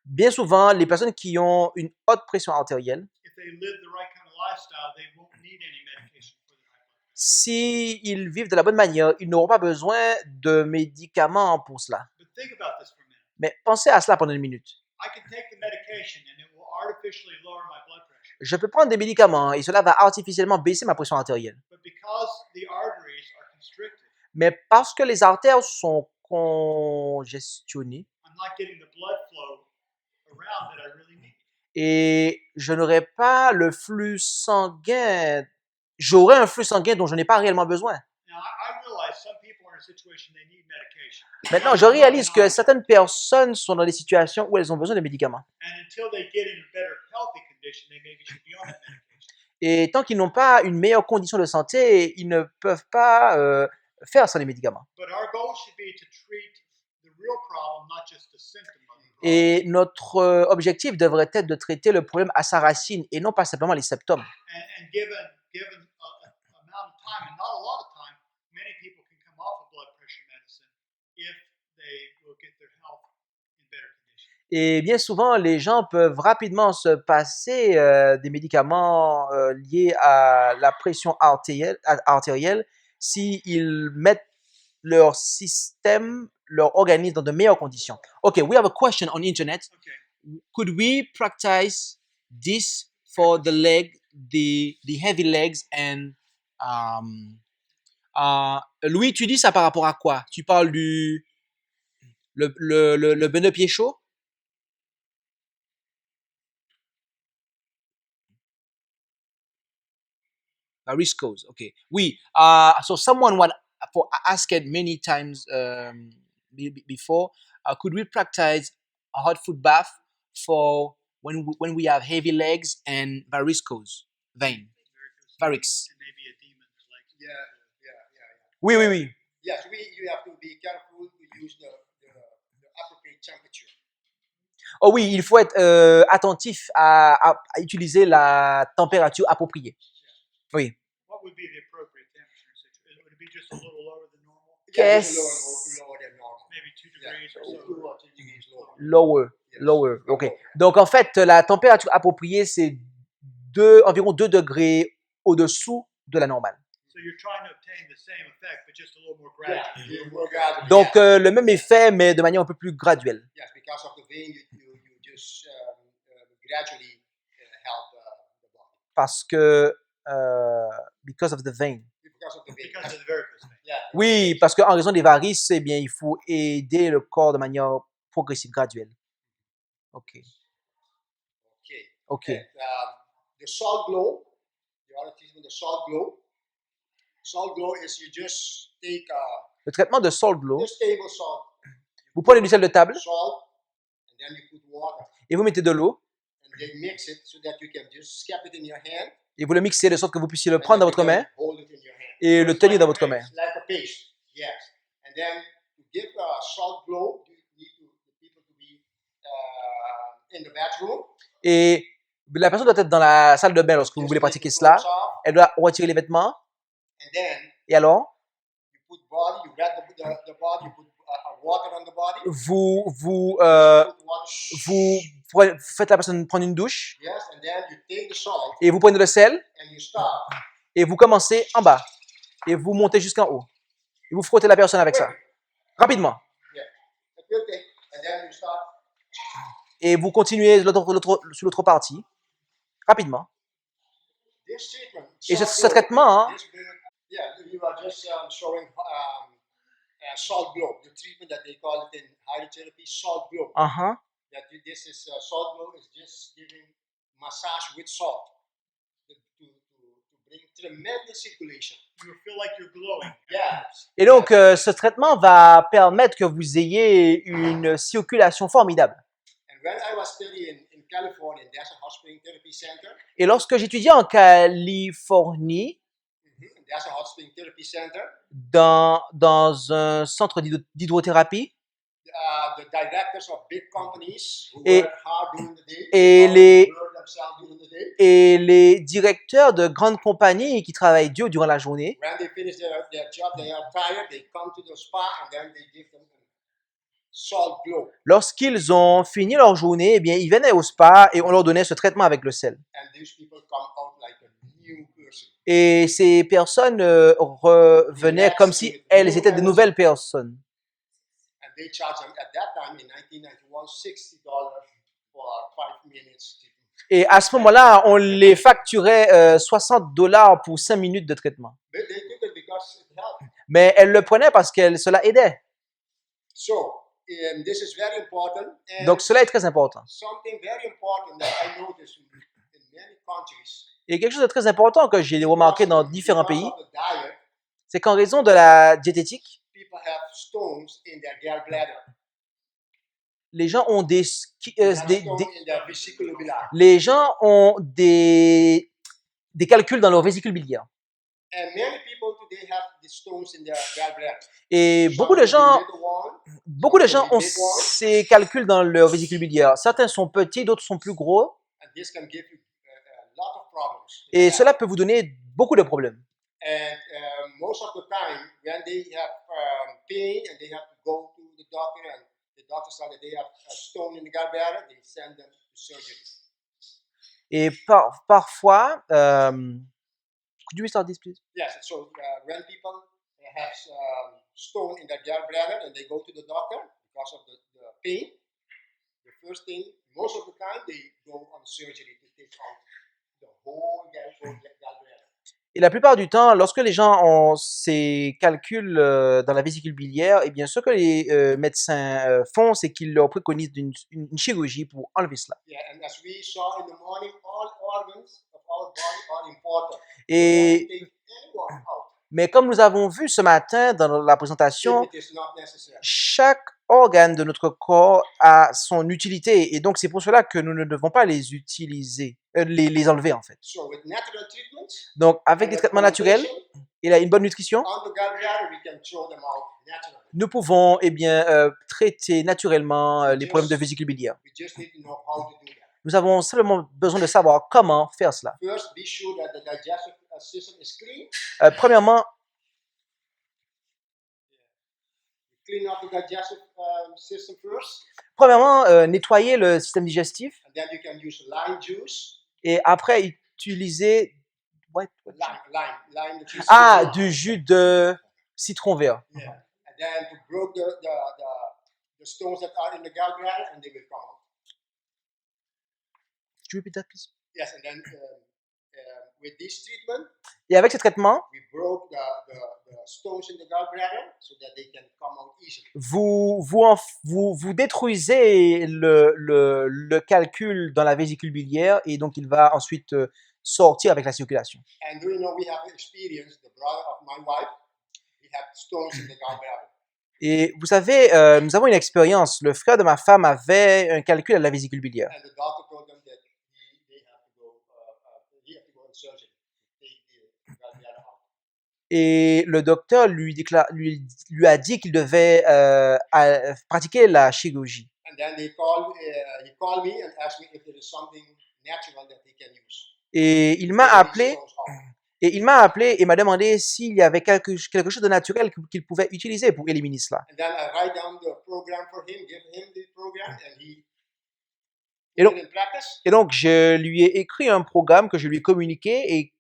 Bien souvent, les personnes qui ont une haute pression artérielle, if they live the right kind of lifestyle, they won't need any medication for their high blood pressure. s'ils vivent de la bonne manière, ils n'auront pas besoin de médicaments pour cela. But think about this for a minute. Mais pensez à cela pendant une minute. I can take the medication and it will artificially lower my blood pressure. Je peux prendre des médicaments et cela va artificiellement baisser ma pression artérielle. But because the arteries are constricted, Mais parce que les artères sont congestionnées I'm not getting the blood flow around that I really need. et je n'aurai pas le flux sanguin, j'aurai un flux sanguin dont je n'ai pas réellement besoin. Now, I realize some people are in a situation they need medication. Maintenant, je réalise que certaines personnes sont dans des situations où elles ont besoin de médicaments. And until they get in a better healthy condition, they maybe should be on that medication. Et tant qu'ils n'ont pas une meilleure condition de santé, ils ne peuvent pas faire sans les médicaments. But our goal should be to treat the real problem, not just the symptom of the problem. Et notre objectif devrait être de traiter le problème à sa racine et non pas simplement les symptômes. And given a amount of time, and not a lot of time, many people can come off of blood pressure medicine if they will get their health in better condition. Et bien souvent, les gens peuvent rapidement se passer des médicaments liés à la pression artérielle s'ils mettent leur système, leur organisme dans de meilleures conditions. Okay, we have a question on internet. Okay. Could we practice this for the heavy legs and Louis, tu dis ça par rapport à quoi? Tu parles du le bain de pied chaud? Riscos, okay. Oui, so someone asked many times before, could we practice a hot foot bath for when we have heavy legs and varicose vein? Varix. And maybe edema in their legs. Yeah. Oui, oui, oui. Yes, you have to be careful to use the appropriate temperature. Oh oui, il faut être attentif à utiliser la température appropriée. Oui. What would be the appropriate temperature situation? Would it be just a little lower than normal? Yeah, just Qu'est-ce- lower than normal. Maybe 2 Yeah, degrees or 2 so. or 3 degrees lower. Lower. Yes. Lower. OK. Lower. Donc, en fait, la température appropriée, c'est environ 2 degrés au-dessous de la normale. So you're trying to obtain the same effect, but just a little more Yeah, gradually. you work out. Donc, Yes. le même effet, mais de manière un peu plus graduelle. Yes, because of the vein, you just gradually help the body. Parce que, because of the vein. Because of the vein. Because of the varicose vein. Yeah. Oui, parce qu'en raison des varices, eh bien, il faut aider le corps de manière progressive, graduelle. OK. Okay. OK. And, the salt glow, the other treatment, the salt glow. Salt glow is you just take Le traitement de salt glow, just table salt, vous prenez du sel de table salt, and then you put water, et vous mettez de l'eau and then mix it so that you can just skip it in your hand. et vous le mixez de sorte que vous puissiez le and prendre dans then votre you can main hold it in your hand. et le It's tenir like dans a votre main. paste, like a paste, yes. And then to give salt glow, you need the people to be in the bathroom. Et la personne doit être dans la salle de bain lorsque vous Just voulez take pratiquer the cela. clothes off, Elle doit retirer les vêtements. and then Et alors, you put body, you wrap the body, you put water on the body. vous Put water, faites la personne prendre une douche yes, and then you take the salt et vous prenez le sel and you stop. et vous commencez en bas et vous montez jusqu'en haut. Et vous frottez la personne avec ça. Rapidement. Yeah. It will take, and then you start. Et vous continuez sur l'autre partie. Rapidement. This treatment, Et ce salt glow, traitement, hein, this will- yeah, you are just showing salt glow, the treatment that they call it in hydrotherapy, salt glow. This is salt glow is just giving massage with salt to bring tremendous circulation. You feel like you're glowing. Yeah. Et donc, ce traitement va permettre que vous ayez une circulation formidable. And when I was studying in California, there's a hot spring therapy center. Et lorsque j'étudiais en Californie, There's a hot spring therapy center. dans un centre d'hydrothérapie, The directors of big companies who Et- work hard during the day, et all les- burn themselves during the day. et les directeurs de grandes compagnies qui travaillent dur durant la journée, When they finish their job, they are tired, they come to the spa and then they give them salt glow. lorsqu'ils ont fini leur journée, eh bien, ils venaient au spa et on leur donnait ce traitement avec le sel. And these people come out like a new person. Et ces personnes revenaient comme si elles étaient de nouvelles personnes. And they charge them at that time in 1991 $60 for 5 minutes. Et à ce moment-là, on les facturait $60 pour 5 minutes de traitement. But they took it because it helped. Mais elles le prenaient parce que cela aidait. So this is very important. And Donc cela est très important. something very important that I noticed in many countries. Et quelque chose de très important que j'ai remarqué dans différents pays, Because of the diet, c'est qu'en raison de la diététique, people have stones in their gallbladder. les gens ont They have stones in their vesicular bladder. les gens ont des calculs dans leur vésicule biliaire. And many people today have these stones in their gallbladder. Et beaucoup de gens ont ces calculs dans leur vésicule biliaire. Certains sont petits, d'autres sont plus gros. And this can give you a lot of problems. Et cela peut vous donner beaucoup de problèmes. And most of the time, when they have pain and they have to go to the doctor, and the doctor said that they have a stone in the gallbladder, they send them to surgery. Et parfois, could you restart this, please? Yes, so when people have stone in their gallbladder and they go to the doctor because of the pain, the first thing, most of the time, they go on surgery to take out the whole gallbladder. Et la plupart du temps, lorsque les gens ont ces calculs dans la vésicule biliaire, eh bien, ce que les médecins font, c'est qu'ils leur préconisent une chirurgie pour enlever cela. Yeah, and as we saw in the morning, all organs of our body are important. Et, Don't take anyone out mais comme nous avons vu ce matin dans la présentation, if it is not necessary. chaque organe de notre corps a son utilité. Et donc, c'est pour cela que nous ne devons pas les utiliser, les enlever en fait. So with natural treatments, Donc, avec des traitements naturels, il a une bonne nutrition, on the gallbladder, we can throw them out naturally. nous pouvons eh bien, traiter naturellement les problèmes de vésicule biliaire. We just need to know how to do that. Nous avons simplement besoin de savoir comment faire cela. First, be sure that the digestive system is clean. Premièrement, Clean up the digestive system first, nettoyer le système digestif and then you can use lime juice. et après utiliser Lime juice. du jus de citron vert. Yeah. And then to break the stones that are in the gallbladder, and they will come out. Could you repeat that, please? Yes, and then with this treatment, Et avec ce traitement, we broke the stones in the gallbladder so that they can come out easily. vous détruisez le calcul dans la vésicule biliaire et donc il va ensuite sortir avec la circulation. And do you know, we have experienced, the brother of my wife, he had stones in the gallbladder. Et vous savez, nous avons une expérience. Le frère de ma femme avait un calcul à la vésicule biliaire. And the doctor told them that he had to go in surgery to take the gallbladder out. Et le docteur lui a dit qu'il devait pratiquer la chirurgie. And then he called me and asked me if there is something natural that he can use. Et il m'a appelé et m'a demandé s'il y avait quelque chose de naturel qu'il pouvait utiliser pour éliminer cela. And then I write down the program for him, give him the program, and he Et put donc, it in practice. et donc, je lui ai écrit un programme que je lui ai communiqué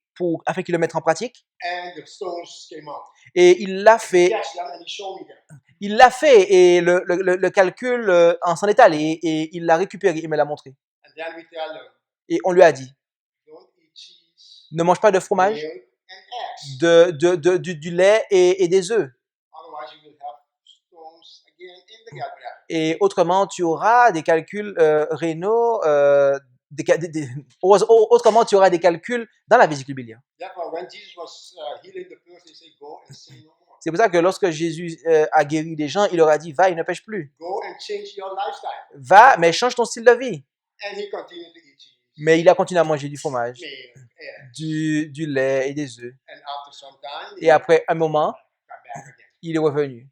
afin qu'il le mette en pratique. And the stones came out. Et il l'a fait. Yes, and he showed me them. Il l'a fait et le calcul s'en est allé et il l'a récupéré et me l'a montré. And then we tell them, Et on lui a dit, don't eat cheese, ne mange pas de fromage, milk, and eggs. du lait et des œufs. Otherwise, you will have stones again in the gallbladder. Et autrement, tu auras des calculs rénaux, autrement, tu auras des calculs dans la vésicule biliaire. Therefore, when Jesus was healing the person, he said, go and sin no more. C'est pour ça que lorsque Jésus a guéri des gens, il leur a dit, va et ne pêche plus. Go and change your lifestyle. Va, mais change ton style de vie. And he continued to eat cheese, Mais il a continué à manger du fromage, milk, eggs. du lait et des œufs. And after some time, Et après un moment, come back again. il est revenu.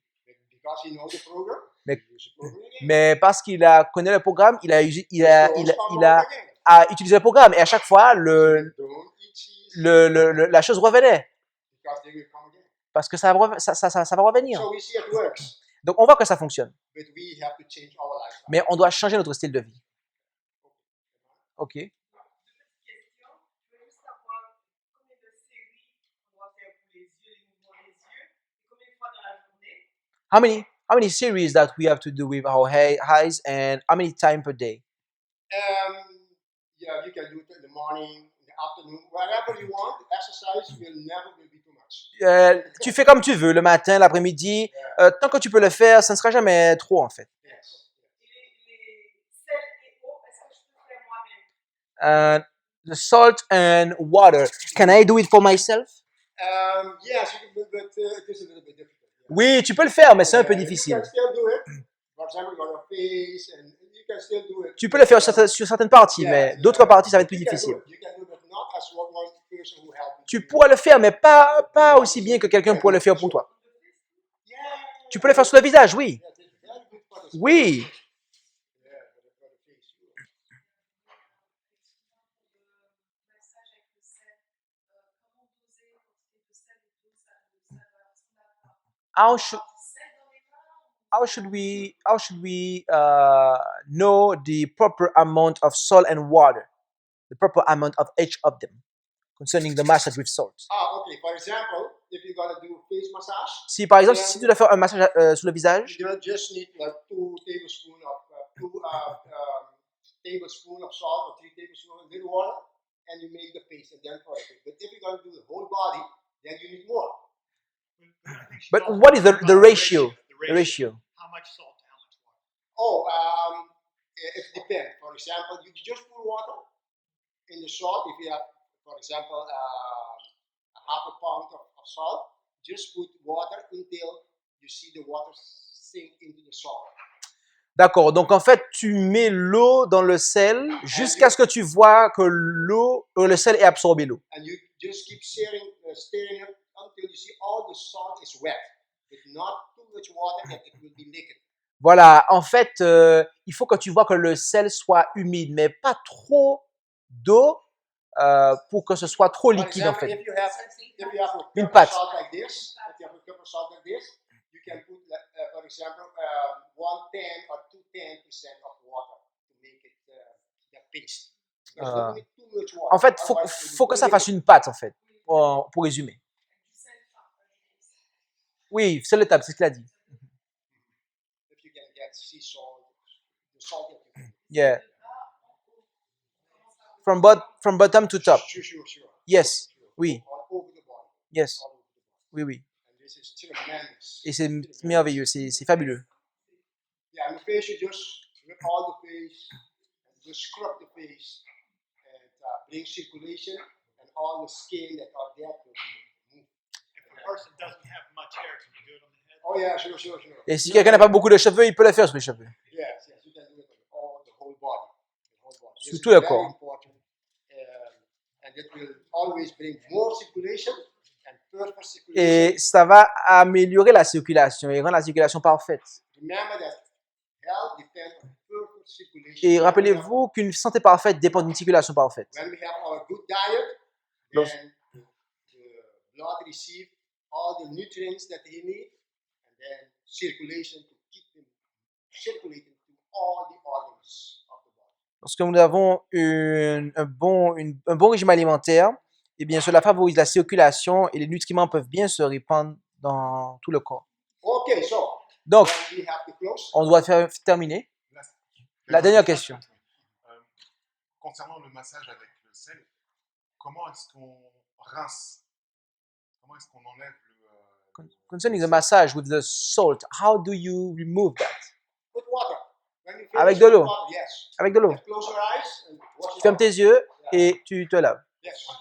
Because he knows the program, Mais- he uses the program again. Mais parce qu'il connaît le programme, il a utilisé le programme. Et à chaque fois, Don't eat cheese la chose revenait. because they will come again. Parce que ça va revenir. So we see it works, Donc on voit que ça fonctionne. but we have to change our lifestyle. Mais on doit changer notre style de vie. OK. Question, je veux juste savoir combien de séries on doit faire pour les yeux, les mouvements des yeux, et combien de fois dans la journée. How many series that we have to do with our eyes and how many time per day? Yeah, you can do it in the morning, in the afternoon, wherever you want. Exercise will never be too much. Tu fais comme tu veux, le matin, l'après-midi. Tant que tu peux le faire, ça ne sera jamais trop en fait. Yes. Et les sel et eau, est-ce que je peux faire moi-même? The salt and water. Can I do it for myself? Yes, you can do, but it is a little bit difficult. Yeah. Oui, tu peux le faire, mais c'est un peu You difficile. can still do it. For example, on your face, and you can still do it. Tu peux le faire sur certaines parties, mais d'autres parties, ça va être plus You can do difficile. it. You can do it, but not as one person who helped you. Tu pourras le faire, mais pas aussi bien que quelqu'un pourrait le faire pour toi. Yeah. Tu peux le faire sur le visage, oui. Yeah, it's very good for the Oui. Yeah, for the face. Le message avec le sel, comment doser quantité de sel et d'eau, How should we know the proper amount of salt and water, the proper amount of each of them, concerning the massage with salt? Okay. For example, if you're gonna do face massage, Si par exemple, si tu dois faire un massage sur le visage, you just need like 2 tablespoons of salt or 3 tablespoons of little water, and you make the face and then for it. But if you're gonna do the whole body, then you need more. but what is the ratio? The ratio. How much salt to how much water? Oh, it depends. For example, you just put water in the salt. If you have, for example, a half a pound of salt, just put water until you see the water sink into the salt. D'accord. Donc en fait, tu mets l'eau dans le sel jusqu'à ce que tu vois que le sel ait absorbé l'eau. And you just keep stirring it until you see all the salt is wet, but not too much water that it will be liquid. Voilà, en fait, il faut que tu vois que le sel soit humide, mais pas trop d'eau pour que ce soit trop For liquide en example, fait. if you have a Une cup pâte. of salt like this, if you have a cup of salt like this, you can put, for example, 1/10 or 2/10% of water to make it the paste. Because Euh, don't need too much water. En fait, Otherwise, it will faut be que ça too fasse liquid. une pâte en fait, pour résumer. Oui, c'est le table, c'est ce qu'il a dit. If you can get sea salt, the salt that you Yeah. From bottom to top. Sure. Yes. Sure. Oui. All over the body. Yes. All over the body. Oui, oui. And this is tremendous. Et c'est merveilleux, c'est fabuleux. Yeah, and the face, you just rip all the face, and just scrub the face, and bring circulation, and all the skin that are there will be moved. If a person doesn't have much hair, can you do it on the head? Oh yeah, sure. Et si quelqu'un n'a pas beaucoup de cheveux, il peut le faire sur les cheveux. Yes, you can do it on all the whole body. Sur This tout is le very corps. important, and it will always bring more circulation and perfect circulation. Et ça va améliorer la circulation et rendre la circulation parfaite. Remember that health depends on perfect circulation. Et rappelez-vous qu'une santé parfaite dépend d'une circulation parfaite. When we have our good diet, Los- then the blood receive all the nutrients that he needs, and then circulation to keep them circulating to all the organs of the body. Lorsque nous avons un bon régime alimentaire, eh bien, cela favorise la circulation et les nutriments peuvent bien se répandre dans tout le corps. Okay, so Donc, then we have to close. on doit terminer. La dernière question. Concernant le massage avec le sel, comment est-ce qu'on rince? Comment est-ce qu'on enlève Concerning the massage with the salt, how do you remove that? With water. When you Avec finish de with l'eau. water, yes. Avec de l'eau. Just close your eyes and wash Tu it fermes off. tes yeux et tu te laves. Yes. So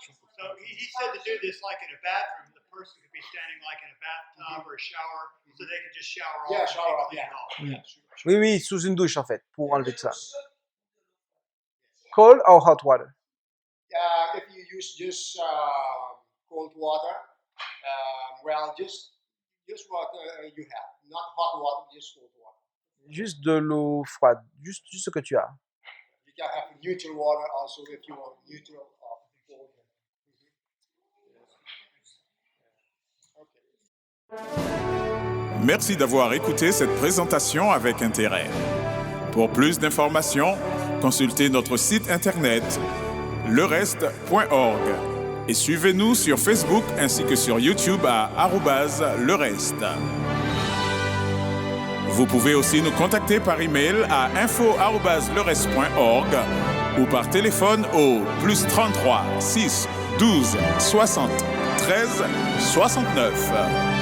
he said to do this like in a bathroom. The person could be standing like in a bathtub or a shower, so they can just shower off Yeah, and shower off, clean yeah. it off. Oui, oui, sous une douche en fait, pour enlever tout ça. Cold or hot water? If you use just cold water, well, just what you have, not hot water, just cold water. Juste de l'eau froide, juste ce que tu as. You can have neutral water also if you want neutral or cold. Okay. Merci d'avoir écouté cette présentation avec intérêt. Pour plus d'informations, consultez notre site internet lereste.org et suivez-nous sur Facebook ainsi que sur YouTube à @lereste. Vous pouvez aussi nous contacter par email à info@lereste.org ou par téléphone au +33 6 12 60 13 69.